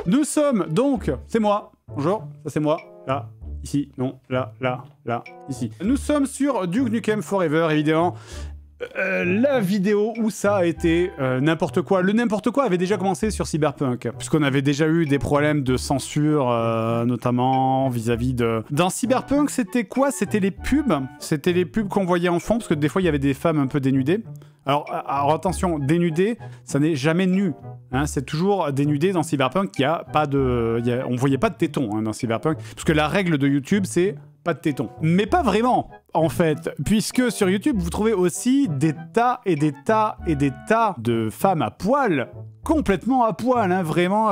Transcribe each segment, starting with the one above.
Nous sommes donc, c'est moi, bonjour, ça c'est moi, là, ici, non, là, ici. Nous sommes sur Duke Nukem Forever, évidemment. La vidéo où ça a été n'importe quoi. Le n'importe quoi avait déjà commencé sur Cyberpunk, puisqu'on avait déjà eu des problèmes de censure, notamment vis-à-vis de... Dans Cyberpunk, c'était quoi? C'était les pubs. C'était les pubs qu'on voyait en fond, parce que des fois, il y avait des femmes un peu dénudées. Alors attention, dénudé, ça n'est jamais nu. Hein, c'est toujours dénudé dans Cyberpunk. Il y a pas de, on voyait pas de tétons dans Cyberpunk, parce que la règle de YouTube, c'est pas de tétons. Mais pas vraiment, en fait, puisque sur YouTube, vous trouvez aussi des tas et des tas et des tas de femmes à poil, complètement à poil, hein, vraiment,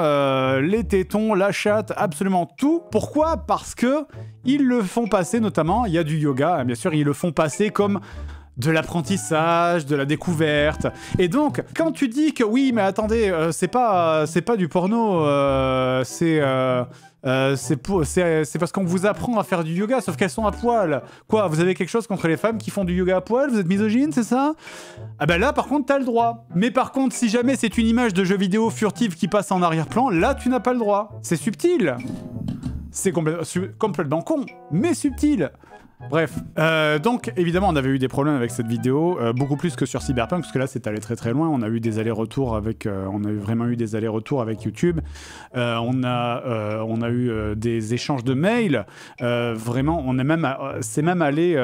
les tétons, la chatte, absolument tout. Pourquoi? Parce que ils le font passer, notamment, il y a du yoga, hein, bien sûr, ils le font passer comme de l'apprentissage, de la découverte. Et donc, quand tu dis que oui, mais attendez, c'est pas du porno, c'est parce qu'on vous apprend à faire du yoga, sauf qu'elles sont à poil. Quoi, vous avez quelque chose contre les femmes qui font du yoga à poil? Vous êtes misogyne, c'est ça? Ah ben là, par contre, t'as le droit. Mais par contre, si jamais c'est une image de jeu vidéo furtive qui passe en arrière-plan, là, tu n'as pas le droit. C'est subtil. C'est complètement con, mais subtil. Bref, donc évidemment on avait eu des problèmes avec cette vidéo, beaucoup plus que sur Cyberpunk, parce que là c'est allé très très loin, on a eu des allers-retours avec, on a vraiment eu des allers-retours avec YouTube, on a eu des échanges de mails, vraiment on est même, c'est même allé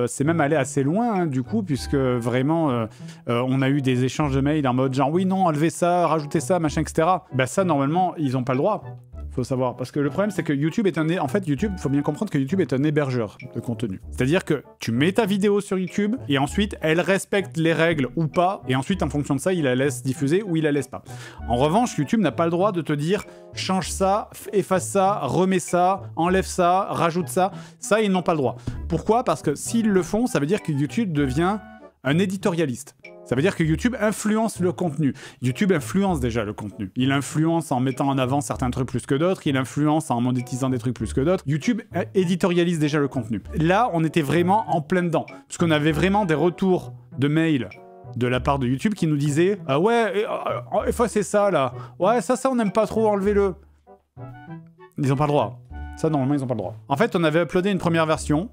c'est même allé assez loin hein, du coup, puisque vraiment on a eu des échanges de mails en mode genre oui non enlevez ça, rajoutez ça, machin etc. Bah ça normalement ils ont pas le droit. Faut savoir, parce que le problème c'est que YouTube est en fait YouTube, faut bien comprendre que YouTube est un hébergeur de contenu. C'est-à-dire que tu mets ta vidéo sur YouTube et ensuite elle respecte les règles ou pas et ensuite en fonction de ça il la laisse diffuser ou il la laisse pas. En revanche, YouTube n'a pas le droit de te dire change ça, efface ça, remets ça, enlève ça, rajoute ça. Ça ils n'ont pas le droit. Pourquoi? Parce que s'ils le font, ça veut dire que YouTube devient un éditorialiste. Ça veut dire que YouTube influence le contenu. YouTube influence déjà le contenu. Il influence en mettant en avant certains trucs plus que d'autres, il influence en monétisant des trucs plus que d'autres. YouTube éditorialise déjà le contenu. Là, on était vraiment en plein dedans, parce qu'on avait vraiment des retours de mails de la part de YouTube qui nous disaient « Ah ouais, effacez ça là. Ouais, ça on n'aime pas trop, enlevez-le. » Ils ont pas le droit. Ça, normalement, ils ont pas le droit. En fait, on avait uploadé une première version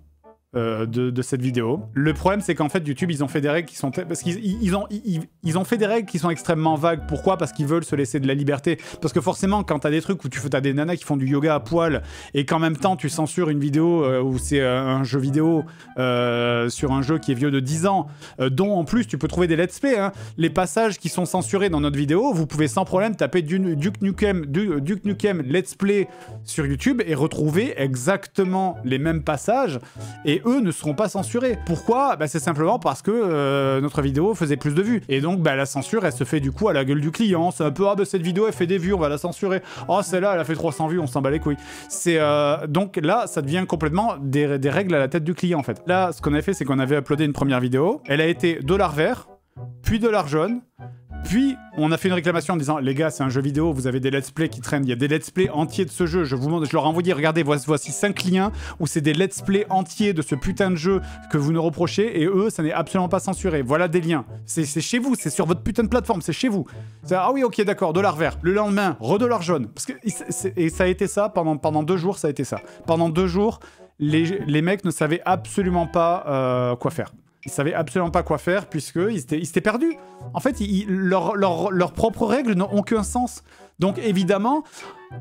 de cette vidéo. Le problème c'est qu'en fait YouTube ils ont fait des règles qui sont parce qu'ils ont fait des règles qui sont extrêmement vagues. Pourquoi? Parce qu'ils veulent se laisser de la liberté, parce que forcément quand t'as des trucs où t'as des nanas qui font du yoga à poil et qu'en même temps tu censures une vidéo où c'est un jeu vidéo sur un jeu qui est vieux de 10 ans dont en plus tu peux trouver des let's play hein. Les passages qui sont censurés dans notre vidéo, vous pouvez sans problème taper Duke Nukem let's play sur YouTube et retrouver exactement les mêmes passages et eux ne seront pas censurés. Pourquoi? Bah, c'est simplement parce que notre vidéo faisait plus de vues. Et donc, bah, la censure, elle se fait du coup à la gueule du client. C'est un peu, ah, bah, cette vidéo, elle fait des vues, on va la censurer. Oh, celle-là, elle a fait 300 vues, on s'en bat les couilles. C'est, donc là, ça devient complètement des règles à la tête du client, en fait. Là, ce qu'on a fait, c'est qu'on avait uploadé une première vidéo. Elle a été $, puis $, puis, on a fait une réclamation en disant « Les gars, c'est un jeu vidéo, vous avez des let's play qui traînent. Il y a des let's play entiers de ce jeu. Je leur ai envoyé, regardez, voici 5 liens où c'est des let's play entiers de ce putain de jeu que vous nous reprochez. Et eux, ça n'est absolument pas censuré. Voilà des liens. C'est chez vous, c'est sur votre putain de plateforme, c'est chez vous. » Ah oui, ok, d'accord, $. Le lendemain, $. Parce que, et ça a été ça, pendant 2 jours, ça a été ça. Pendant 2 jours, les mecs ne savaient absolument pas quoi faire. Ils savaient absolument pas quoi faire puisqu'ils étaient perdus. En fait, leurs propres règles n'ont aucun sens. Donc évidemment,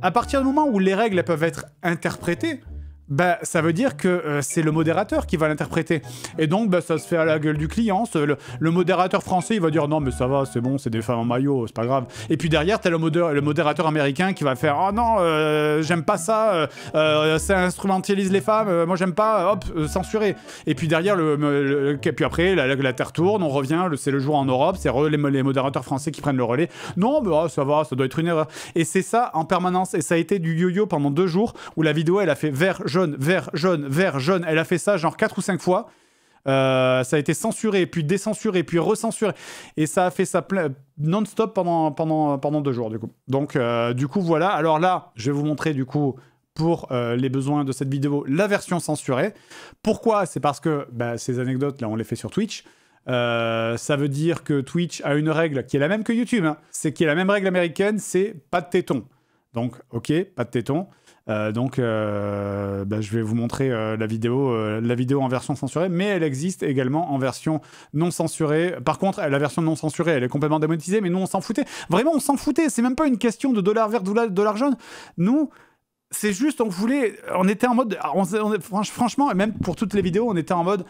à partir du moment où les règles peuvent être interprétées, bah, ça veut dire que c'est le modérateur qui va l'interpréter. Et donc, bah, ça se fait à la gueule du client. Le modérateur français, il va dire « Non, mais ça va, c'est bon, c'est des femmes en maillot, c'est pas grave. » Et puis derrière, t'as le modérateur américain qui va faire « Oh non, j'aime pas ça, ça instrumentalise les femmes, moi j'aime pas, hop, censuré. » Et puis derrière, puis après, la terre tourne, on revient, c'est le jour en Europe, c'est les modérateurs français qui prennent le relais. « Non, mais oh, ça va, ça doit être une erreur. » Et c'est ça en permanence. Et ça a été du yo-yo pendant 2 jours où la vidéo, elle a fait vert, jaune, vert, jaune, vert, jaune. Elle a fait ça genre 4 ou 5 fois. Ça a été censuré, puis décensuré, puis recensuré. Et ça a fait ça non-stop pendant 2 jours, du coup. Donc, du coup, voilà. Alors là, je vais vous montrer, du coup, pour les besoins de cette vidéo, la version censurée. Pourquoi? C'est parce que bah, ces anecdotes, là, on les fait sur Twitch. Ça veut dire que Twitch a une règle qui est la même que YouTube, hein. C'est qui est la même règle américaine, c'est pas de tétons. Donc, ok, pas de tétons. Je vais vous montrer la vidéo en version censurée, mais elle existe également en version non censurée. Par contre, la version non censurée, elle est complètement démonétisée, mais nous, on s'en foutait. Vraiment, on s'en foutait. C'est même pas une question de dollar vert, dollar jaune. Nous, c'est juste, on était en mode, franchement, et même pour toutes les vidéos, on était en mode,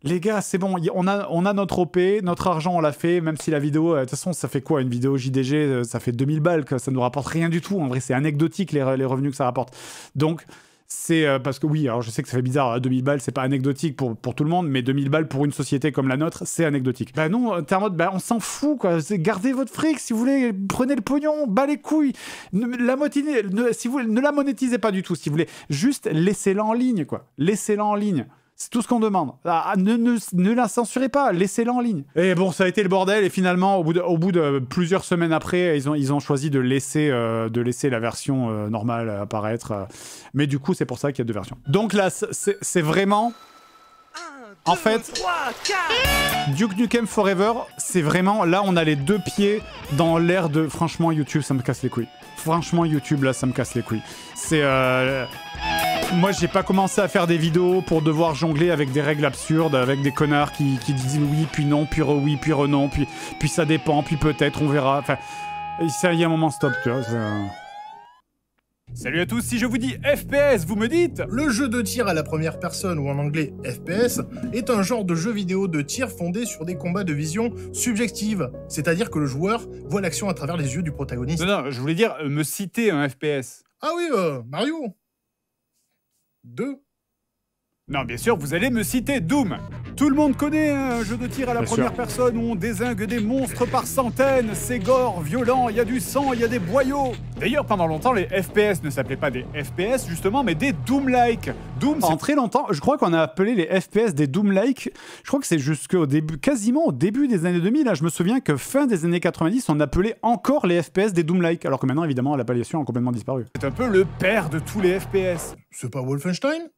les gars, c'est bon, on a notre OP, notre argent, on l'a fait, même si la vidéo, de toute façon, ça fait quoi, une vidéo JDG, ça fait 2000 balles, quoi, ça ne nous rapporte rien du tout. En vrai, c'est anecdotique, les revenus que ça rapporte. Donc, c'est parce que oui, alors je sais que ça fait bizarre, 2000 balles, c'est pas anecdotique pour tout le monde, mais 2000 balles pour une société comme la nôtre, c'est anecdotique. Bah non, t'es en mode, on s'en fout, quoi. Gardez votre fric, si vous voulez, prenez le pognon, bas les couilles. Si vous ne la monétisez pas du tout, si vous voulez, juste laissez-la en ligne, quoi. Laissez-la en ligne. C'est tout ce qu'on demande. Ne la censurez pas, laissez-la en ligne. Et bon, ça a été le bordel, et finalement, au bout de plusieurs semaines après, ils ont choisi de laisser la version normale apparaître. Mais du coup, c'est pour ça qu'il y a deux versions. Donc là, c'est vraiment... En fait, Duke Nukem Forever, c'est vraiment... Là, on a les deux pieds dans l'ère de... Franchement, YouTube, ça me casse les couilles. Franchement, YouTube, là, ça me casse les couilles. C'est... Moi, j'ai pas commencé à faire des vidéos pour devoir jongler avec des règles absurdes, avec des connards qui disent oui, puis non, puis oui, puis non, puis ça dépend, puis peut-être, on verra. Enfin, il y a un moment, stop, tu vois. Salut à tous, si je vous dis FPS, vous me dites... Le jeu de tir à la première personne, ou en anglais FPS, est un genre de jeu vidéo de tir fondé sur des combats de vision subjective, c'est-à-dire que le joueur voit l'action à travers les yeux du protagoniste. Non, je voulais dire, me citer un FPS. Ah oui, Mario 2. Non, bien sûr, vous allez me citer Doom. Tout le monde connaît un jeu de tir à la première personne où on dézingue des monstres par centaines, c'est gore, violent, il y a du sang, il y a des boyaux. D'ailleurs, pendant longtemps, les FPS ne s'appelaient pas des FPS, justement, mais des Doom-like. Doom, pendant très longtemps, je crois qu'on a appelé les FPS des Doom-like. Je crois que c'est jusqu'au début, quasiment au début des années 2000. Là, je me souviens que fin des années 90, on appelait encore les FPS des Doom-like, alors que maintenant, évidemment, l'appellation a complètement disparu. C'est un peu le père de tous les FPS. C'est pas Wolfenstein?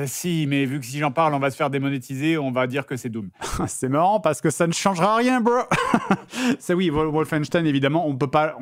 Si, mais vu que si j'en parle, on va se faire démonétiser, on va dire que c'est Doom. C'est marrant parce que ça ne changera rien, bro. C'est oui, Wolfenstein, évidemment, on peut pas...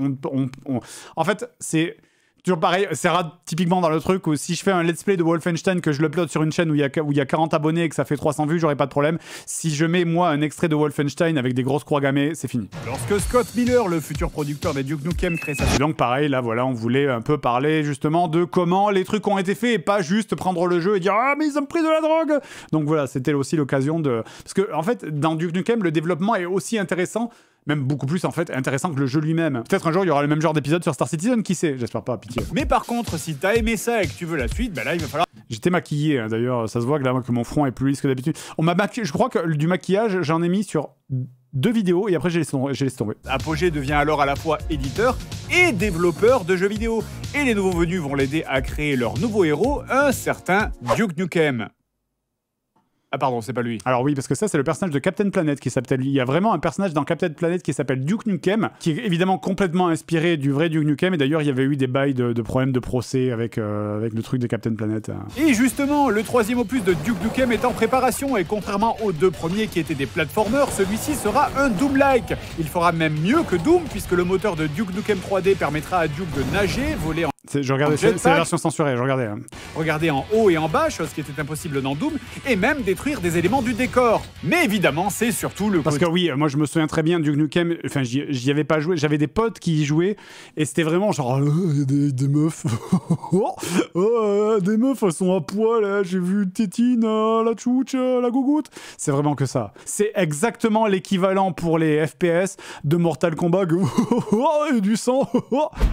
En fait, c'est... Toujours pareil, c'est typiquement dans le truc où si je fais un let's play de Wolfenstein, que je l'upload sur une chaîne où il y a 40 abonnés et que ça fait 300 vues, j'aurai pas de problème. Si je mets, moi, un extrait de Wolfenstein avec des grosses croix gammées, c'est fini. Lorsque Scott Miller, le futur producteur des Duke Nukem, crée sa... Donc pareil, là, voilà, on voulait un peu parler justement de comment les trucs ont été faits et pas juste prendre le jeu et dire « Ah, mais ils ont pris de la drogue !» Donc voilà, c'était aussi l'occasion de... Parce que, en fait, dans Duke Nukem, le développement est aussi intéressant, même beaucoup plus en fait intéressant que le jeu lui-même. Peut-être un jour il y aura le même genre d'épisode sur Star Citizen, qui sait, j'espère pas, pitié. Mais par contre, si t'as aimé ça et que tu veux la suite, bah là il va falloir... J'étais maquillé, hein, d'ailleurs, ça se voit que là que mon front est plus lisse que d'habitude. On m'a maquillé, je crois que du maquillage, j'en ai mis sur 2 vidéos et après j'ai laissé tomber. Apogée devient alors à la fois éditeur et développeur de jeux vidéo. Et les nouveaux venus vont l'aider à créer leur nouveau héros, un certain Duke Nukem. Ah pardon, c'est pas lui. Alors oui, parce que ça, c'est le personnage de Captain Planet qui s'appelle lui. Il y a vraiment un personnage dans Captain Planet qui s'appelle Duke Nukem, qui est évidemment complètement inspiré du vrai Duke Nukem. Et d'ailleurs, il y avait eu des bails de problèmes de procès avec le truc de Captain Planet. Et justement, le 3e opus de Duke Nukem est en préparation. Et contrairement aux 2 premiers qui étaient des platformers, celui-ci sera un Doom-like. Il fera même mieux que Doom, puisque le moteur de Duke Nukem 3D permettra à Duke de nager, voler en... Je regardais, c'est la version censurée, je regardais. Regarder en haut et en bas, chose qui était impossible dans Doom, et même détruire des éléments du décor. Mais évidemment, c'est surtout le... Parce que oui, moi je me souviens très bien du Duke Nukem, enfin j'y avais pas joué, j'avais des potes qui y jouaient, et c'était vraiment genre, des meufs, des meufs, elles sont à poil, là, j'ai vu tétine, la tchouche, la gougoute. C'est vraiment que ça. C'est exactement l'équivalent pour les FPS de Mortal Kombat, et du sang.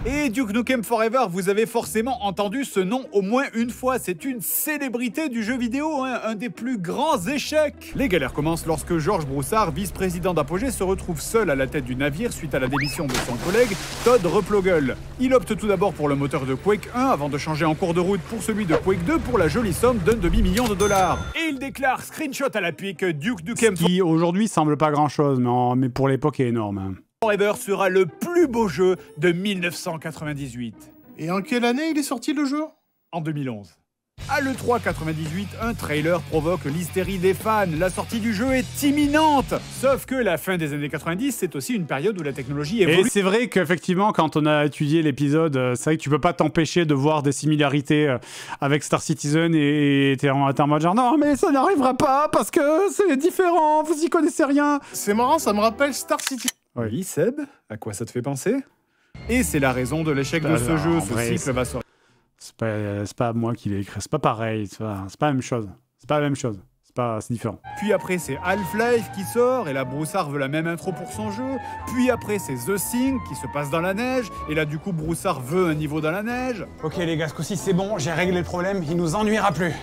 Et Duke Nukem Forever, vous avez forcément entendu ce nom au moins une fois. C'est une célébrité du jeu vidéo, hein, un des plus grands échecs. Les galères commencent lorsque Georges Broussard, vice-président d'Apogée, se retrouve seul à la tête du navire suite à la démission de son collègue Todd Replogle. Il opte tout d'abord pour le moteur de Quake 1 avant de changer en cours de route pour celui de Quake 2 pour la jolie somme d'un demi-million de dollars. Et il déclare screenshot à l'appui que Duke Nukem, qui aujourd'hui semble pas grand-chose, mais pour l'époque est énorme, hein. Forever sera le plus beau jeu de 1998. Et en quelle année il est sorti le jeu? En 2011. À l'E3 98, un trailer provoque l'hystérie des fans. La sortie du jeu est imminente. Sauf que la fin des années 90, c'est aussi une période où la technologie évolue. Et c'est vrai qu'effectivement, quand on a étudié l'épisode, c'est vrai que tu peux pas t'empêcher de voir des similarités avec Star Citizen et t'es en mode genre non mais ça n'arrivera pas parce que c'est différent, vous y connaissez rien. C'est marrant, ça me rappelle Star Citizen. Oui, Seb, à quoi ça te fait penser? Et c'est la raison de l'échec de ce jeu. Ce cycle va se... C'est pas moi qui l'ai écrit, c'est pas pareil, c'est pas la même chose. C'est pas la même chose, c'est différent. Puis après c'est Half-Life qui sort, et là Broussard veut la même intro pour son jeu. Puis après c'est The Thing qui se passe dans la neige, et là du coup Broussard veut un niveau dans la neige. Ok les gars, ce coup-ci c'est bon, j'ai réglé le problème, il nous ennuiera plus.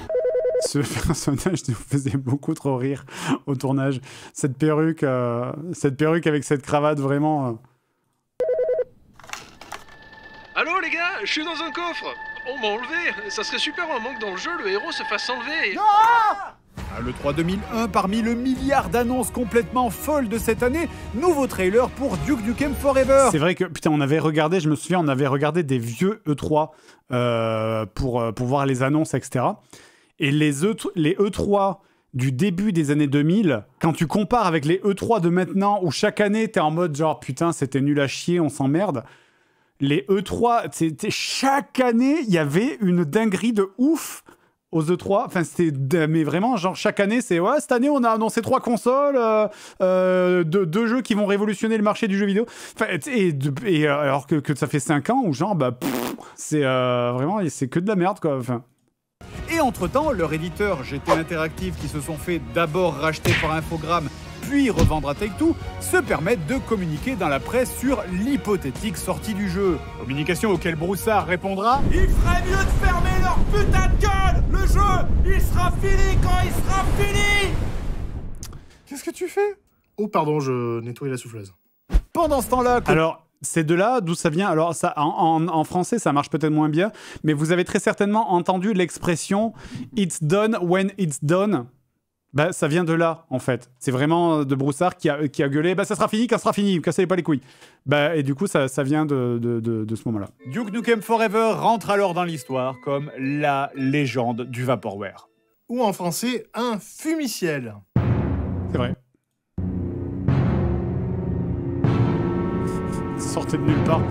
Ce personnage nous faisait beaucoup trop rire au tournage. Cette perruque avec cette cravate vraiment... Allô les gars, je suis dans un coffre. On m'a enlevé. Ça serait super un manque dans le jeu, le héros se fasse enlever. À l'E3 2001, parmi le milliard d'annonces complètement folles de cette année, nouveau trailer pour Duke Nukem Forever. C'est vrai que, putain, on avait regardé, je me souviens, on avait regardé des vieux E3 pour voir les annonces, etc. Et les E3 du début des années 2000, quand tu compares avec les E3 de maintenant, où chaque année, t'es en mode genre, putain, c'était nul à chier, on s'emmerde. Les E3, chaque année, il y avait une dinguerie de ouf aux E3. Enfin, mais vraiment, genre, chaque année, c'est ouais, cette année, on a annoncé 3 consoles, 2 jeux qui vont révolutionner le marché du jeu vidéo. Enfin, alors que ça fait 5 ans où, genre, bah, c'est vraiment, c'est que de la merde, quoi. Enfin. Et entre-temps, leur éditeur GT Interactive, qui se sont fait d'abord racheter par Infogrames, puis revendre à Take-Two, se permettent de communiquer dans la presse sur l'hypothétique sortie du jeu. Communication auquel Broussard répondra « Il ferait mieux de fermer leur putain de gueule. Le jeu, il sera fini quand il sera fini !» Qu'est-ce que tu fais? Oh pardon, je nettoie la souffleuse. Pendant ce temps-là... Alors, c'est de là d'où ça vient. Alors, ça, en français, ça marche peut-être moins bien, mais vous avez très certainement entendu l'expression « It's done when it's done ». Bah, ça vient de là, en fait. C'est vraiment de Broussard qui a gueulé « Bah, ça sera fini quand ça sera fini, cassez pas les couilles ». Bah, et du coup, ça vient de ce moment-là. Duke Nukem Forever rentre alors dans l'histoire comme la légende du Vaporware. Ou en français, un fumiciel. C'est vrai. Sortez de nulle part.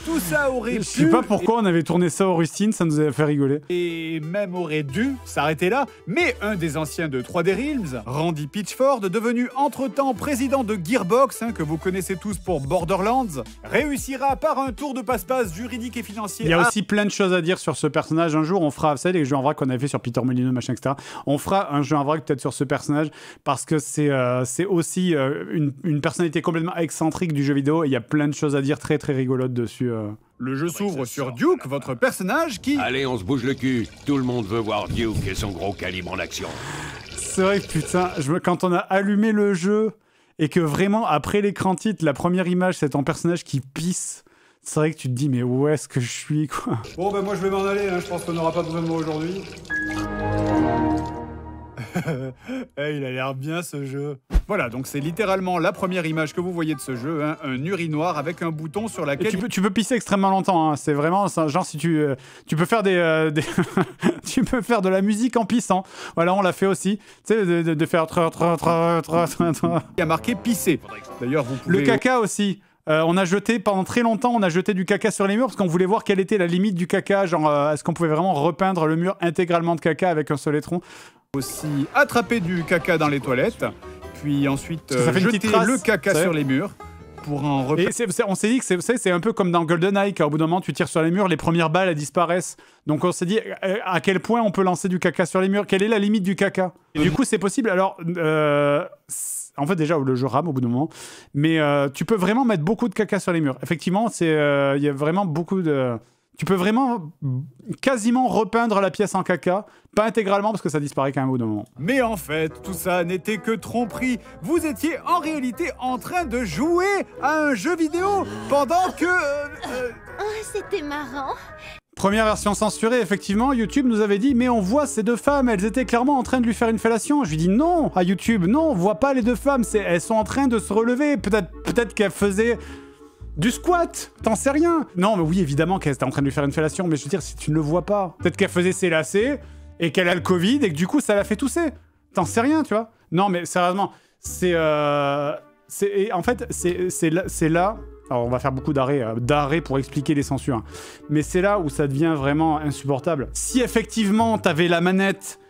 Tout ça aurait pu... Je sais pas pourquoi on avait tourné ça aux rustines, ça nous avait fait rigoler. Et même aurait dû s'arrêter là, mais un des anciens de 3D Realms, Randy Pitchford, devenu entre-temps président de Gearbox, que vous connaissez tous pour Borderlands, réussira par un tour de passe-passe juridique et financier. Il y a aussi plein de choses à dire sur ce personnage. Un jour, on fera, vous savez, les jeux en vrac qu'on avait fait sur Peter Molyneux, machin, etc. On fera un jeu en vrac peut-être sur ce personnage, parce que c'est aussi une personnalité complètement excentrique du jeu vidéo, et il y a plein de choses à dire très très rigolotes dessus. Le jeu s'ouvre sur Duke, votre personnage qui... Allez, on se bouge le cul. Tout le monde veut voir Duke et son gros calibre en action. C'est vrai que putain, quand on a allumé le jeu et que vraiment, après l'écran titre, la première image, c'est ton personnage qui pisse, c'est vrai que tu te dis, mais où est-ce que je suis, quoi. Bon, ben moi, je vais m'en aller, je pense qu'on n'aura pas besoin de moi aujourd'hui. Hey, il a l'air bien ce jeu. Voilà, donc c'est littéralement la première image que vous voyez de ce jeu, un urinoir avec un bouton sur laquelle... Tu peux pisser extrêmement longtemps, c'est vraiment genre si tu peux faire tu peux faire de la musique en pissant. Voilà, on l'a fait aussi. Tu sais, de faire... Il y a marqué pisser. D'ailleurs, vous pouvez... Le caca aussi. On a jeté, pendant très longtemps, on a jeté du caca sur les murs parce qu'on voulait voir quelle était la limite du caca. Genre, est-ce qu'on pouvait vraiment repeindre le mur intégralement de caca avec un seul étron? Aussi attraper du caca dans les toilettes, puis ensuite jeter le caca sur les murs pour en repeindre. On s'est dit que c'est un peu comme dans GoldenEye, car au bout d'un moment, tu tires sur les murs, les premières balles, elles disparaissent. Donc on s'est dit à quel point on peut lancer du caca sur les murs, quelle est la limite du caca. Et du coup, c'est possible. Alors... en fait, déjà, le jeu rame au bout d'un moment. Mais tu peux vraiment mettre beaucoup de caca sur les murs. Effectivement, il y a vraiment beaucoup de... Tu peux vraiment quasiment repeindre la pièce en caca. Pas intégralement, parce que ça disparaît quand même au bout d'un moment. Mais en fait, tout ça n'était que tromperie. Vous étiez en réalité en train de jouer à un jeu vidéo pendant que... Oh, c'était marrant. Première version censurée, effectivement, YouTube nous avait dit « Mais on voit ces 2 femmes, elles étaient clairement en train de lui faire une fellation. » Je lui dis « Non, à YouTube, non, on voit pas les 2 femmes, elles sont en train de se relever. Peut-être qu'elles faisaient... » Du squat, t'en sais rien. Non, mais oui, évidemment qu'elle était en train de lui faire une fellation, mais je veux dire, si tu ne le vois pas, peut-être qu'elle faisait ses lacets et qu'elle a le Covid et que du coup, ça l'a fait tousser. T'en sais rien, tu vois. Non, mais sérieusement, en fait, c'est là. Alors, on va faire beaucoup d'arrêts pour expliquer les censures. Hein. Mais c'est là où ça devient vraiment insupportable. Si effectivement, t'avais la manette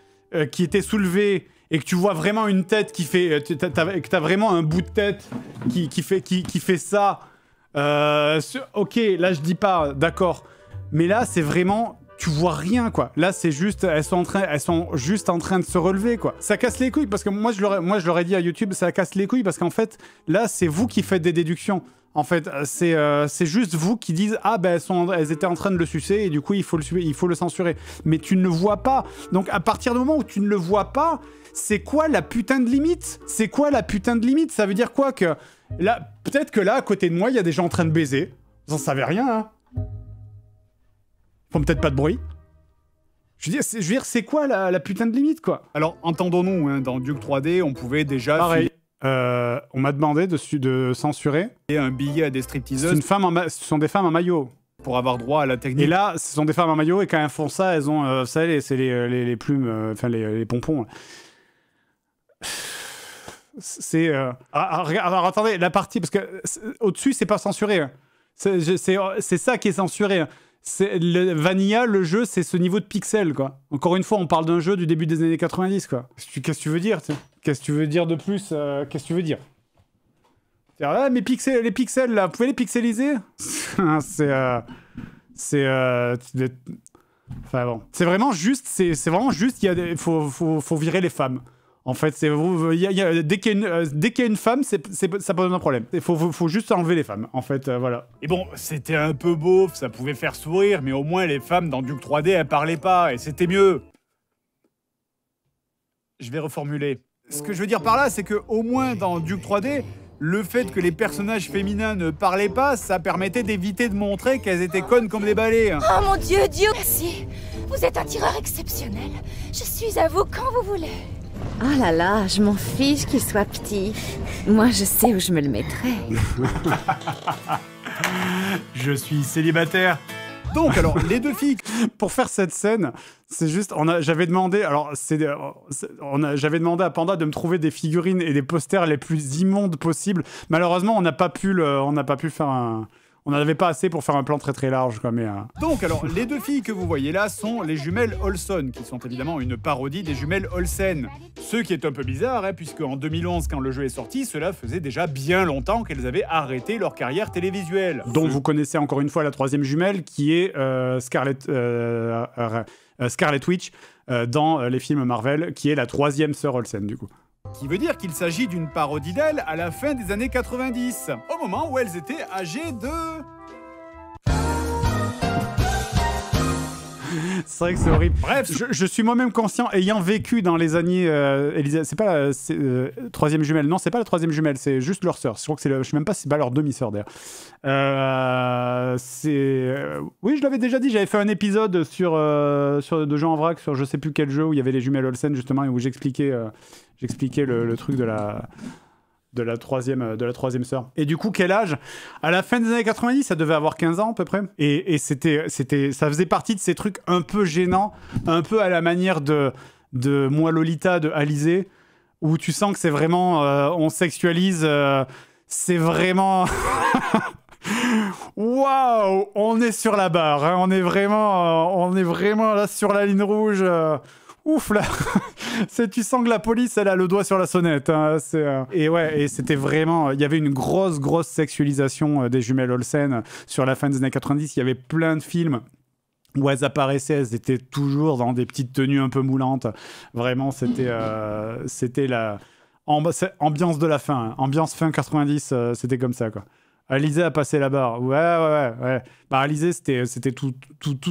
qui était soulevée et que tu vois vraiment une tête qui fait... que t'as vraiment un bout de tête qui fait ça... ok, là je dis pas, d'accord. Mais là, c'est vraiment... Tu vois rien, quoi. Là, c'est juste... Elles sont juste en train de se relever, quoi. Ça casse les couilles, parce que moi, je l'aurais dit à YouTube, ça casse les couilles, parce qu'en fait, là, c'est vous qui faites des déductions. En fait, c'est juste vous qui dites « Ah, ben, elles étaient en train de le sucer, et du coup, il faut le censurer. » Mais tu ne le vois pas. Donc, à partir du moment où tu ne le vois pas, c'est quoi la putain de limite? C'est quoi la putain de limite? Ça veut dire quoi que... Là, peut-être que là, à côté de moi, il y a des gens en train de baiser. Vous en savez rien, hein? Ils font peut-être pas de bruit. Je veux dire, c'est quoi la putain de limite, quoi? Alors, entendons-nous, hein, dans Duke 3D, on pouvait déjà... Pareil. On m'a demandé de censurer. Et un billet à des stripteaseuses. Ce sont des femmes en maillot. Pour avoir droit à la technique. Et là, ce sont des femmes en maillot, et quand elles font ça, elles ont... c'est les plumes, enfin les pompons. C'est... Alors, attendez, la partie... Parce que au-dessus, c'est pas censuré. Hein. C'est ça qui est censuré. Hein. Vanilla, le jeu, c'est ce niveau de pixels, quoi. Encore une fois, on parle d'un jeu du début des années 90, quoi. Qu'est-ce que tu veux dire? Qu'est-ce que tu veux dire de plus? Qu'est-ce que tu veux dire? Ah, mais les pixels, là, vous pouvez les pixeliser? Enfin bon. C'est vraiment juste, il faut virer les femmes. En fait, dès qu'il y a une femme, ça pose un problème. Il faut juste enlever les femmes, en fait, voilà. Et bon, c'était un peu beauf, ça pouvait faire sourire, mais au moins les femmes dans Duke 3D, elles parlaient pas, et c'était mieux. Je vais reformuler. Ce que je veux dire par là, c'est que au moins dans Duke 3D, le fait que les personnages féminins ne parlaient pas, ça permettait d'éviter de montrer qu'elles étaient connes comme des balais. Hein. Oh mon Dieu, merci. Vous êtes un tireur exceptionnel. Je suis à vous quand vous voulez. Oh là là, je m'en fiche qu'il soit petit. Moi, je sais où je me le mettrais. Je suis célibataire. Donc, alors, les deux filles... Pour faire cette scène, c'est juste... J'avais demandé à Panda de me trouver des figurines et des posters les plus immondes possibles. Malheureusement, on n'a pas pu faire un... On n'en avait pas assez pour faire un plan très très large, quoi, mais... Donc, alors, les deux filles que vous voyez là sont les jumelles Olson, qui sont évidemment une parodie des jumelles Olsen. Ce qui est un peu bizarre, hein, puisque en 2011, quand le jeu est sorti, cela faisait déjà bien longtemps qu'elles avaient arrêté leur carrière télévisuelle. Donc, vous connaissez encore une fois la troisième jumelle, qui est Scarlet Witch, dans les films Marvel, qui est la troisième sœur Olsen, du coup. Qui veut dire qu'il s'agit d'une parodie d'elle à la fin des années 90, au moment où elles étaient âgées de... C'est vrai que c'est horrible. Bref, je suis moi-même conscient, ayant vécu dans les années... c'est pas la troisième jumelle. Non, c'est pas la troisième jumelle, c'est juste leur sœur. Je crois que je sais même pas si c'est pas leur demi-sœur, d'ailleurs. Oui, je l'avais déjà dit, j'avais fait un épisode de Jeux en vrac, sur je sais plus quel jeu, où il y avait les jumelles Olsen, justement, et où j'expliquais le truc de la troisième sœur. Et du coup, quel âge? À la fin des années 90, ça devait avoir 15 ans à peu près. Et ça faisait partie de ces trucs un peu gênants, un peu à la manière de Moi Lolita de Alizé, où tu sens que c'est vraiment... on sexualise... c'est vraiment... Waouh, on est sur la barre, hein, on est vraiment là sur la ligne rouge. Ouf là, tu sens que la police elle a le doigt sur la sonnette. Hein, et c'était vraiment, il y avait une grosse sexualisation des jumelles Olsen sur la fin des années 90. Il y avait plein de films où elles apparaissaient, elles étaient toujours dans des petites tenues un peu moulantes. Vraiment, c'était la ambiance de la fin, hein. Ambiance fin 90, c'était comme ça quoi. Alizé a passé la barre. Ouais. Bah, Alizé, c'était tout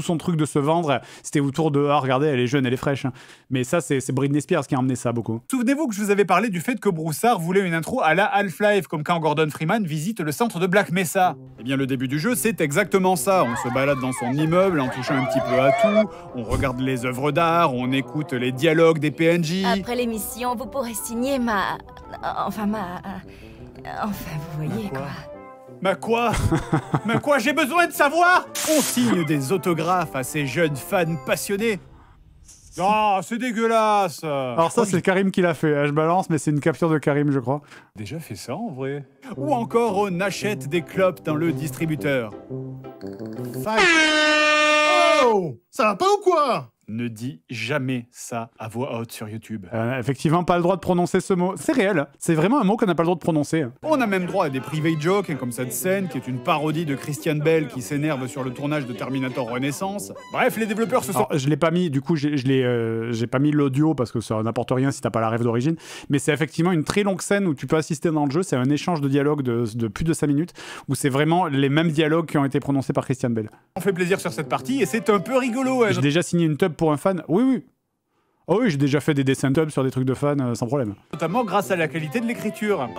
son truc de se vendre. C'était autour de « Ah, regardez, elle est jeune, elle est fraîche. Hein. » Mais ça, c'est Britney Spears qui a emmené ça beaucoup. Souvenez-vous que je vous avais parlé du fait que Broussard voulait une intro à la Half-Life, comme quand Gordon Freeman visite le centre de Black Mesa. Eh bien, le début du jeu, c'est exactement ça. On se balade dans son immeuble en touchant un petit peu à tout. On regarde les œuvres d'art, on écoute les dialogues des PNJ. Après l'émission, vous pourrez signer Enfin, vous voyez, quoi. Mais quoi? Mais quoi? J'ai besoin de savoir! On signe des autographes à ces jeunes fans passionnés. Oh, c'est dégueulasse! Alors ça, c'est Karim qui l'a fait. Je balance, mais c'est une capture de Karim, je crois. Déjà fait ça en vrai. Ou encore on achète des clopes dans le distributeur. Oh! Ça va pas ou quoi? Ne dis jamais ça à voix haute sur YouTube. Effectivement, pas le droit de prononcer ce mot. C'est réel. C'est vraiment un mot qu'on n'a pas le droit de prononcer. On a même droit à des private jokes, hein, comme cette scène qui est une parodie de Christian Bale qui s'énerve sur le tournage de Terminator Renaissance. Bref, les développeurs se sont... Alors, je l'ai pas mis, du coup, j'ai pas mis l'audio parce que ça n'apporte rien si t'as pas la rêve d'origine. Mais c'est effectivement une très longue scène où tu peux assister dans le jeu. C'est un échange de dialogue de plus de 5 minutes où c'est vraiment les mêmes dialogues qui ont été prononcés par Christian Bale. On fait plaisir sur cette partie et c'est un peu rigolo. J'ai déjà signé une tub pour un fan. Oui, oui. Oh oui, j'ai déjà fait des dessins tubs sur des trucs de fans sans problème. Notamment grâce à la qualité de l'écriture.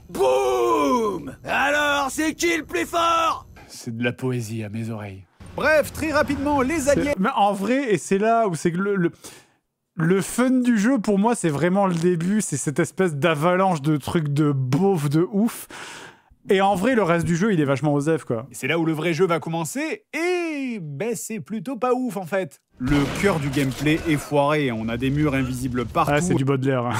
Boum! Alors, c'est qui le plus fort? C'est de la poésie à mes oreilles. Bref, très rapidement, les aliens... Mais en vrai, et c'est là où c'est que le fun du jeu, pour moi, c'est vraiment le début. C'est cette espèce d'avalanche de trucs de beauf, de ouf. Et en vrai, le reste du jeu, il est vachement osef, quoi. C'est là où le vrai jeu va commencer, et ben c'est plutôt pas ouf, en fait. Le cœur du gameplay est foiré, on a des murs invisibles partout. Ah, c'est du Baudelaire.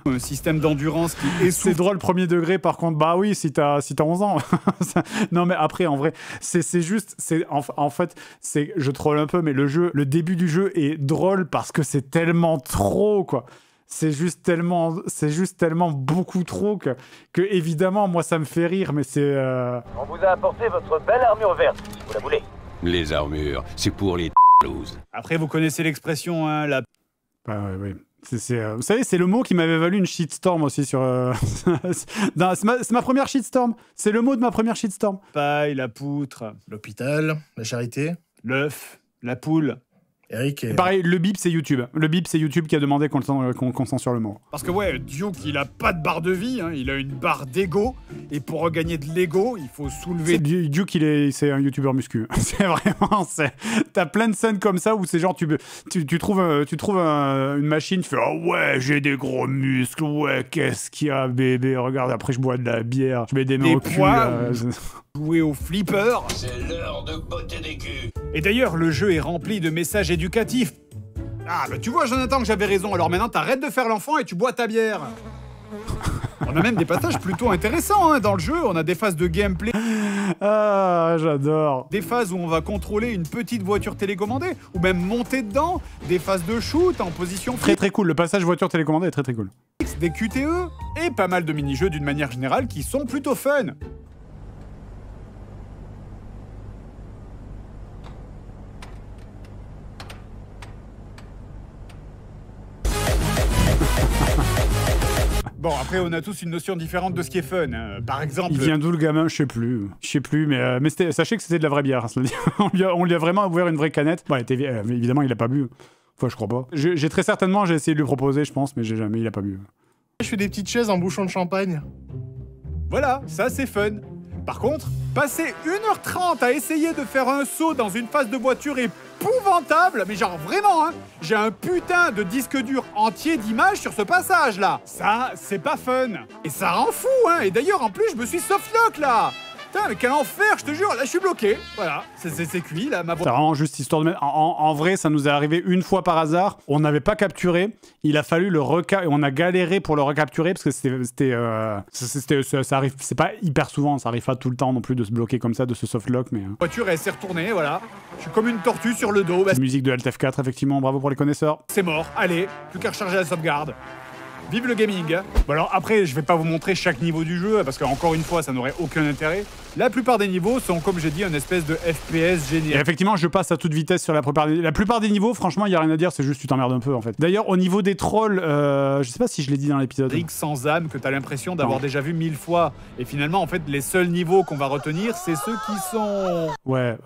Un système d'endurance qui essouffle. C'est drôle, premier degré, par contre, bah oui, si t'as 11 ans. Non, mais après, en vrai, c'est juste, en fait, je troll un peu, mais le début du jeu est drôle parce que c'est tellement trop, quoi. C'est juste tellement beaucoup trop que évidemment, moi, ça me fait rire, mais c'est... On vous a apporté votre belle armure verte, si vous la voulez. Les armures, c'est pour les looses. Après, vous connaissez l'expression, hein, la... Bah ouais. Vous savez, c'est le mot qui m'avait valu une shitstorm aussi sur... c'est ma première shitstorm. C'est le mot de ma première shitstorm. Paille, la poutre. L'hôpital, la charité. L'œuf, la poule. Eric et... Pareil, le bip, c'est YouTube. Le bip, c'est YouTube qui a demandé qu'on censure le mot. Parce que ouais, Duke, il a pas de barre de vie, hein, il a une barre d'ego, et pour regagner de l'ego, il faut soulever... Duke, c'est un YouTuber muscu. C'est vraiment... T'as plein de scènes comme ça où c'est genre, tu trouves une machine, tu fais « Oh ouais, j'ai des gros muscles, ouais, qu'est-ce qu'il y a, bébé, regarde, après je bois de la bière, je mets des mains au cul. » Jouer au flipper. C'est l'heure de botter des culs. Et d'ailleurs, le jeu est rempli de messages éducatifs. Ah, bah tu vois, Jonathan, que j'avais raison. Alors maintenant, t'arrêtes de faire l'enfant et tu bois ta bière. On a même des passages plutôt intéressants hein, dans le jeu. On a des phases de gameplay. Ah, j'adore. Des phases où on va contrôler une petite voiture télécommandée, ou même monter dedans. Des phases de shoot en position très très cool. Le passage voiture télécommandée est très très cool. Des QTE et pas mal de mini-jeux d'une manière générale qui sont plutôt fun. Bon, après, on a tous une notion différente de ce qui est fun. Par exemple... Il vient d'où le gamin? Je sais plus, mais sachez que c'était de la vraie bière. On lui a vraiment ouvert une vraie canette. Bon, évidemment, il a pas bu. Enfin, je crois pas. J'ai très certainement, j'ai essayé de lui proposer, je pense, mais il a pas bu. Je fais des petites chaises en bouchon de champagne. Voilà, ça c'est fun. Par contre, passer 1h30 à essayer de faire un saut dans une phase de voiture épouvantable, mais genre vraiment, hein, j'ai un putain de disque dur entier d'images sur ce passage-là. Ça, c'est pas fun. Et ça rend fou, hein. Et d'ailleurs, en plus, je me suis softlock, là. Putain, mais quel enfer, je te jure, là, je suis bloqué. Voilà, c'est cuit, là, ma voix. C'est vraiment juste histoire de mettre... En vrai, ça nous est arrivé une fois par hasard. On n'avait pas capturé. Il a fallu le on a galéré pour le recapturer parce que ça arrive... C'est pas hyper souvent, ça arrive pas tout le temps non plus de se bloquer comme ça, de se softlock, mais... La voiture, elle s'est retournée, voilà. Je suis comme une tortue sur le dos. Musique de Alt F4, effectivement, bravo pour les connaisseurs. C'est mort, allez, plus qu'à recharger la sauvegarde. Vive le gaming. Bon alors après, je vais pas vous montrer chaque niveau du jeu, parce qu'encore une fois, ça n'aurait aucun intérêt. La plupart des niveaux sont, comme j'ai dit, un espèce de FPS génial. Et effectivement, je passe à toute vitesse sur la plupart des niveaux, franchement, il y a rien à dire, c'est juste tu t'emmerdes un peu, en fait. D'ailleurs, au niveau des trolls, je sais pas si je l'ai dit dans l'épisode. Rick sans âme, que t'as l'impression d'avoir déjà vu 1000 fois. Et finalement, en fait, les seuls niveaux qu'on va retenir, c'est ceux qui sont... Ouais.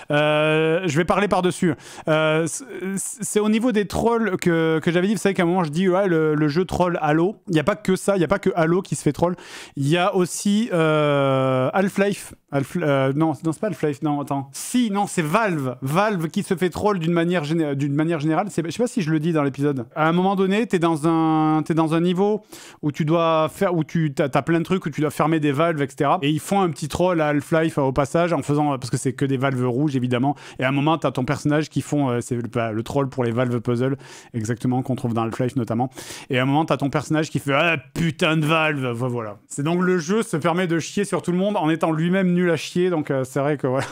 Je vais parler par-dessus. C'est au niveau des trolls que j'avais dit, vous savez qu'à un moment, je dis, ouais, le jeu troll Halo. Il n'y a pas que ça, il n'y a pas que Halo qui se fait troll. Il y a aussi Half-Life Half-Life. Non, c'est pas Half-Life, non, attends. Si, non, c'est Valve. Valve qui se fait troll d'une manière générale. Je sais pas si je le dis dans l'épisode. À un moment donné, t'es dans un niveau où tu dois faire, où t'as plein de trucs, où tu dois fermer des valves, etc. Et ils font un petit troll à Half-Life au passage, en faisant, parce que c'est que des valves rouges, évidemment. Et à un moment, t'as ton personnage qui font, c'est le troll pour les valves puzzle, exactement, qu'on trouve dans Half-Life notamment. Et à un moment, t'as ton personnage qui fait, ah, putain de valve. Voilà. C'est donc le jeu se permet de chier sur tout le monde en étant lui-même nul à chier, donc c'est vrai que voilà.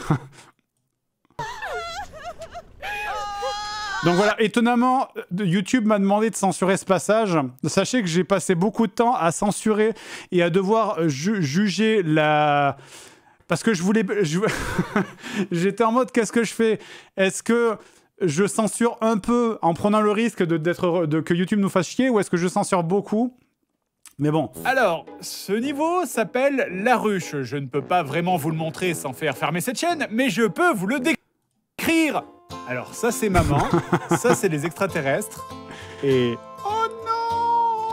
Donc voilà, étonnamment, YouTube m'a demandé de censurer ce passage. Sachez que j'ai passé beaucoup de temps à censurer et à devoir juger la... Parce que je voulais... J'étais en mode, qu'est-ce que je fais? Est-ce que je censure un peu en prenant le risque que YouTube nous fasse chier, ou est-ce que je censure beaucoup? Mais bon. Alors, ce niveau s'appelle La Ruche. Je ne peux pas vraiment vous le montrer sans faire fermer cette chaîne, mais je peux vous le décrire. Alors, ça c'est maman, ça c'est les extraterrestres, et... Oh non!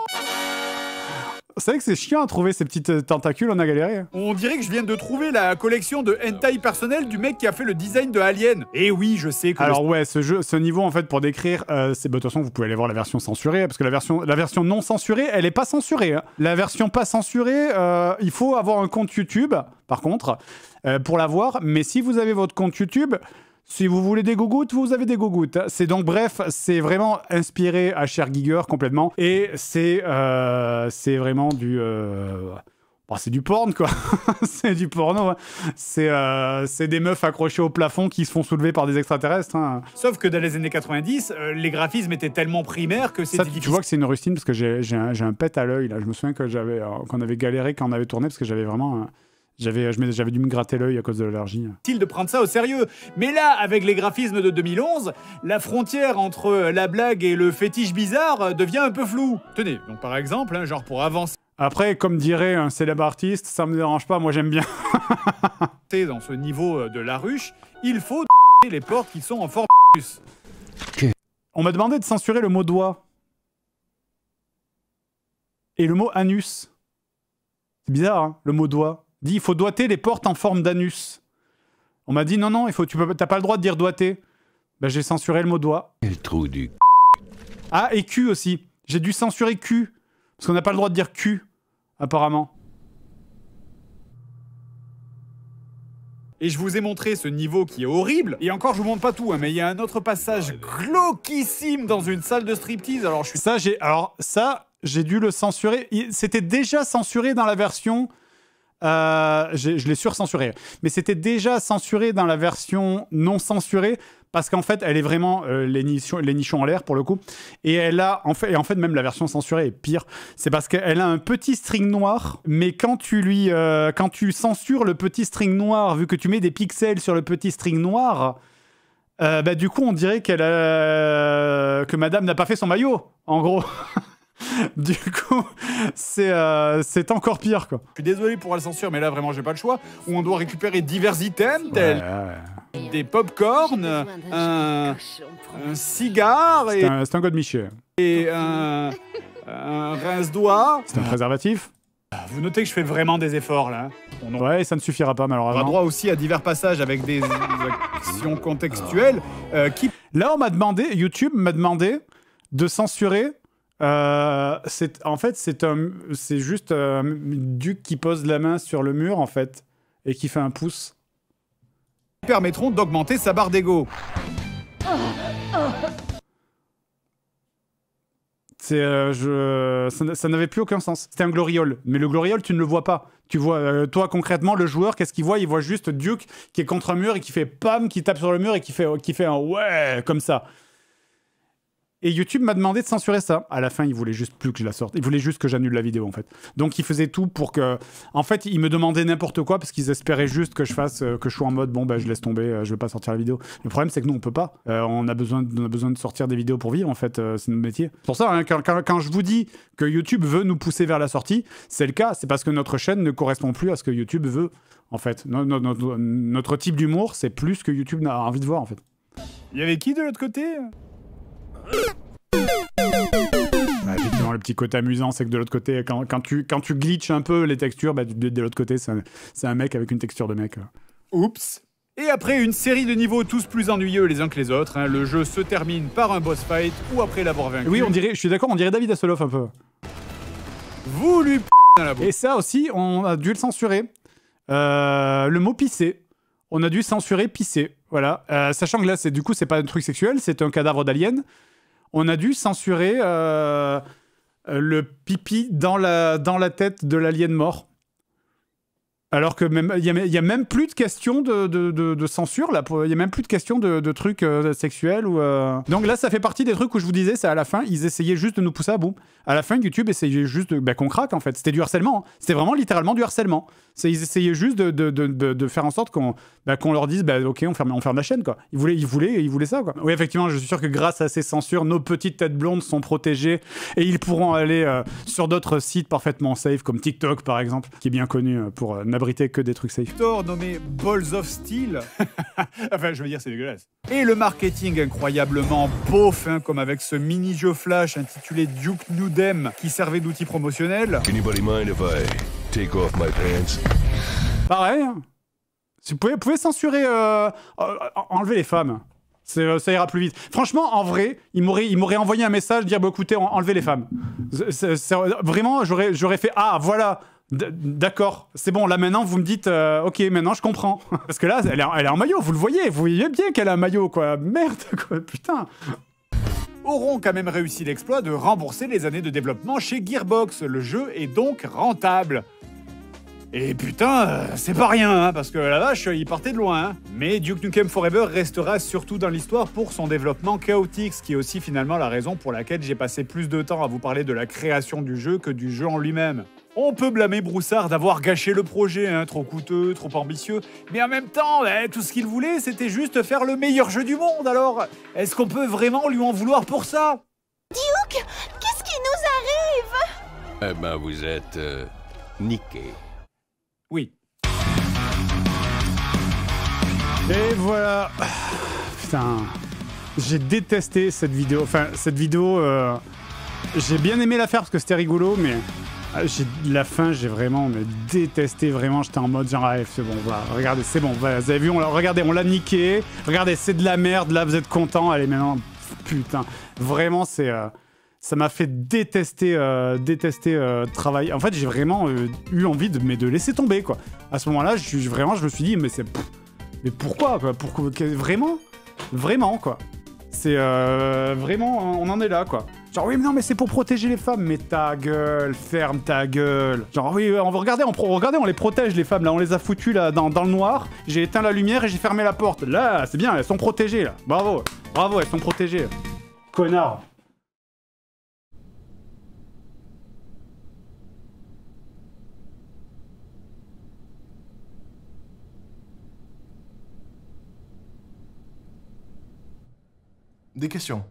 C'est vrai que c'est chiant à trouver ces petites tentacules, on a galéré. On dirait que je viens de trouver la collection de hentai personnel du mec qui a fait le design de Alien. Et oui, je sais que... Alors ouais, ce niveau, en fait, pour décrire, c'est... De toute façon, vous pouvez aller voir la version censurée, parce que la version non censurée, elle est pas censurée. Hein. La version pas censurée, il faut avoir un compte YouTube, par contre, pour la voir. Mais si vous avez votre compte YouTube... Si vous voulez des gogoutes, vous avez des gogoutes. C'est donc, bref, c'est vraiment inspiré à Cher Giger complètement. Et c'est vraiment du... Bon, c'est du porn, quoi. C'est du porno. Hein. C'est des meufs accrochées au plafond qui se font soulever par des extraterrestres. Hein. Sauf que dans les années 90, les graphismes étaient tellement primaires que c'était difficile. Tu vois que c'est une rustine parce que j'ai un pet à l'œil. Je me souviens que qu'on avait galéré quand on avait tourné parce que j'avais vraiment... J'avais dû me gratter l'œil à cause de l'allergie. De prendre ça au sérieux. Mais là, avec les graphismes de 2011, la frontière entre la blague et le fétiche bizarre devient un peu floue. Tenez, donc par exemple, hein, genre pour avancer... Après, comme dirait un célèbre artiste, ça me dérange pas, moi j'aime bien. Dans ce niveau de La Ruche, il faut les portes qui sont en forme de... On m'a demandé de censurer le mot doigt. Et le mot anus. C'est bizarre, hein, le mot doigt. Dit, il faut doigter les portes en forme d'anus. On m'a dit, non, t'as pas le droit de dire doigter. Ben, j'ai censuré le mot doigt. Quel trou du... Ah, et cul aussi. J'ai dû censurer cul. Parce qu'on n'a pas le droit de dire cul, apparemment. Et je vous ai montré ce niveau qui est horrible. Et encore, je vous montre pas tout, hein, mais il y a un autre passage glauquissime dans une salle de striptease. Alors, j'ai dû le censurer. C'était déjà censuré dans la version... je l'ai surcensuré, mais c'était déjà censuré dans la version non censurée parce qu'en fait elle est vraiment les nichons en l'air pour le coup, et elle a en fait même la version censurée est pire, c'est parce qu'elle a un petit string noir, mais quand tu censures le petit string noir, vu que tu mets des pixels sur le petit string noir, bah du coup on dirait que madame n'a pas fait son maillot en gros. Du coup, c'est encore pire, quoi. Je suis désolé pour la censure, mais là, vraiment, j'ai pas le choix. Où on doit récupérer divers items, tels des pop-corn, un cigare... C'est un godemiché. Et un rince-doigt. C'est un préservatif. Vous notez que je fais vraiment des efforts, là. Ouais, ça ne suffira pas, malheureusement. On a droit aussi à divers passages avec des actions contextuelles qui... Là, YouTube m'a demandé de censurer... en fait, c'est juste Duke qui pose la main sur le mur, en fait, et qui fait un pouce. Permettront d'augmenter sa barre d'ego. Ça n'avait plus aucun sens. C'était un gloriole, mais le gloriole, tu ne le vois pas. Tu vois, toi, concrètement, le joueur, qu'est-ce qu'il voit? Il voit juste Duke qui est contre un mur et qui fait pam, qui tape sur le mur et qui fait un ouais, comme ça. Et YouTube m'a demandé de censurer ça. À la fin, il voulait juste plus que je la sorte. Il voulait juste que j'annule la vidéo, en fait. Donc, il faisait tout pour que... En fait, il me demandait n'importe quoi parce qu'ils espéraient juste que je fasse... que je sois en mode, bon, bah, je laisse tomber, je vais pas sortir la vidéo. Le problème, c'est que nous, on peut pas. On a besoin de sortir des vidéos pour vivre, en fait. C'est notre métier. C'est pour ça, hein, quand je vous dis que YouTube veut nous pousser vers la sortie, c'est le cas. C'est parce que notre chaîne ne correspond plus à ce que YouTube veut, en fait. Notre type d'humour, c'est plus ce que YouTube a envie de voir, en fait. Il y avait qui de l'autre côté ? Effectivement, le petit côté amusant, c'est que de l'autre côté, quand tu glitches un peu les textures, bah, de l'autre côté, c'est un mec avec une texture de mec. Oups. Et après une série de niveaux tous plus ennuyeux les uns que les autres, hein, le jeu se termine par un boss fight ou après l'avoir vaincu. Oui, je suis d'accord, on dirait David Hasselhoff un peu. Voulu dans la bouche. Et ça aussi, on a dû le censurer. Le mot pisser. On a dû censurer pisser. Voilà. Sachant que là, c'est pas un truc sexuel, c'est un cadavre d'alien. On a dû censurer le pipi dans la tête de l'alien mort. Alors que même il y a même plus de questions de censure là, il y a même plus de questions de trucs sexuels ou donc là ça fait partie des trucs où je vous disais, c'est à la fin ils essayaient juste de nous pousser à bout. À la fin YouTube essayait juste qu'on craque en fait, c'était du harcèlement, hein. C'était vraiment littéralement du harcèlement. Ils essayaient juste de faire en sorte qu'on leur dise OK, on ferme la chaîne quoi. Ils voulaient ça quoi. Oui, effectivement, je suis sûr que grâce à ces censures, nos petites têtes blondes sont protégées et ils pourront aller sur d'autres sites parfaitement safe comme TikTok par exemple, qui est bien connu pour n'abriter que des trucs safe. Store nommé Balls of Steel. Enfin, je veux dire, c'est dégueulasse. Et le marketing incroyablement beauf, hein, comme avec ce mini-jeu flash intitulé Duke Nukem qui servait d'outil promotionnel. Anybody mind if I take off my pants? Pareil. Hein. Vous pouvez censurer, enlever les femmes. Ça ira plus vite. Franchement, en vrai, il m'aurait envoyé un message, dire écoutez, enlevez les femmes. Vraiment, j'aurais fait voilà. D'accord, c'est bon, là maintenant vous me dites ok, maintenant je comprends. Parce que là, elle est en maillot, vous voyez bien qu'elle a un maillot, quoi. Merde, quoi, putain. Auront quand même réussi l'exploit de rembourser les années de développement chez Gearbox. Le jeu est donc rentable. Et putain, c'est pas rien, hein, parce que la vache, il partait de loin. Hein. Mais Duke Nukem Forever restera surtout dans l'histoire pour son développement chaotique, ce qui est aussi finalement la raison pour laquelle j'ai passé plus de temps à vous parler de la création du jeu que du jeu en lui-même. On peut blâmer Broussard d'avoir gâché le projet, hein, trop coûteux, trop ambitieux, mais en même temps, tout ce qu'il voulait, c'était juste faire le meilleur jeu du monde, alors est-ce qu'on peut vraiment lui en vouloir pour ça? Duke, qu'est-ce qui nous arrive? Eh ben, vous êtes niqué. Oui. Et voilà. Putain. J'ai détesté cette vidéo. Enfin, cette vidéo, j'ai bien aimé la faire parce que c'était rigolo, mais la fin, j'ai vraiment détesté. Vraiment, j'étais en mode genre, c'est bon, voilà, regardez, c'est bon. Voilà, vous avez vu, regardez, on l'a niqué. Regardez, c'est de la merde. Là, vous êtes contents. Allez, maintenant, putain. Vraiment, ça m'a fait détester travailler. En fait, j'ai vraiment eu envie de laisser tomber, quoi. À ce moment-là, je me suis dit, mais pourquoi, quoi? Vraiment, quoi. C'est vraiment, on en est là, quoi. Genre, oui, mais non, mais c'est pour protéger les femmes. Mais ta gueule, ferme ta gueule. Genre, oui, regardez, on les protège, les femmes, là. On les a foutues, là, dans le noir. J'ai éteint la lumière et j'ai fermé la porte. Là, c'est bien, elles sont protégées, là. Bravo, elles sont protégées. Connard. Des questions.